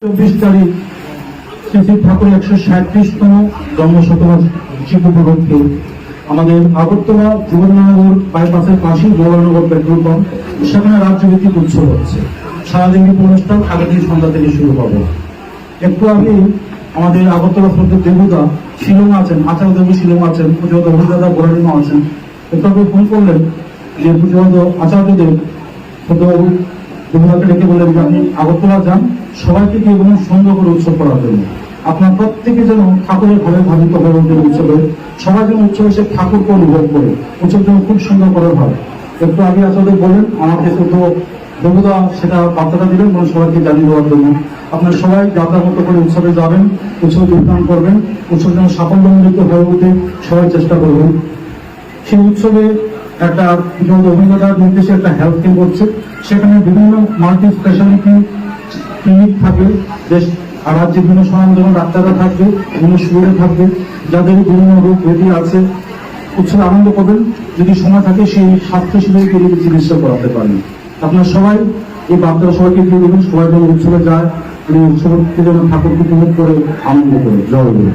24 তারিখ শ্রী শ্রী ঠাকুর 137তম জন্মশতবার্ষিকী উপলক্ষে আমাদের আগরতলা যুবনগর বাইপাসের পাশেই গৌরনগর পেট্রোল পাম্প, সেখানে রাজ্যভিত্তিক উৎসব হচ্ছে। সারাদিন অনুষ্ঠান আগের দিন সন্ধ্যা থেকে শুরু হবে। একটু আগে আমাদের আগরতলা শ্রদ্ধেয় দেবুদা শিলং আছেন, আচার্য দেবী শিলং আছেন, পুজোদ হরিদাদা গোরানিমা আছেন। একটু আগে ফোন করলেন যে পুজোদ আচার্যদেব শ্রদ্ধেয় দেবুদাকে ডেকে বললেন যে আপনি আগরতলা যান, সবাইকে গিয়ে বলুন সুন্দর করে উৎসব করার জন্য। আপনার প্রত্যেকে যেন ঠাকুরের ঘরে ভাবিত হয়ে ওঠে উৎসবে, সবাই যেন উৎসবে সে ঠাকুরকে অনুভব করে উৎসব যেন খুব সুন্দর করে হয়। একটু আগে আচার্য বলেন আমাকে শুধু দেবুদা সেটা বার্তাটা দিলেন এবং সবাইকে জানিয়ে দেওয়ার জন্য। আপনারা সবাই যাত্রা মতো করে উৎসবে যাবেন, উৎসবে যোগদান করবেন, উৎসব যেন সাফল্যমণ্ডিত হয়ে উঠে সবাই চেষ্টা করবেন। সেই উৎসবে একটা অভিজ্ঞতার নির্দেশে একটা হেলথ ক্যাম্প হচ্ছে, সেখানে বিভিন্ন মাল্টি স্পেশালিটি ক্লিনিক থাকবে, আর রাজ্যে বিভিন্ন স্বনামধন্য ডাক্তাররা থাকবে, বিভিন্ন শিবিরে থাকবে, যাদের বিভিন্ন রোগ ব্যাধি আছে। উৎসবে আনন্দ করবেন, যদি সময় থাকে সেই স্বাস্থ্য শিবিরে গিয়ে চিকিৎসা করাতে পারেন। আপনারা সবাই এই বার্তা সবাইকে দিয়ে দেবেন, সবাই যেন উৎসবে যায়, উৎসবকে যেন ঠাকুরকে উপভোগ করে আনন্দ করে। জয় গুরু।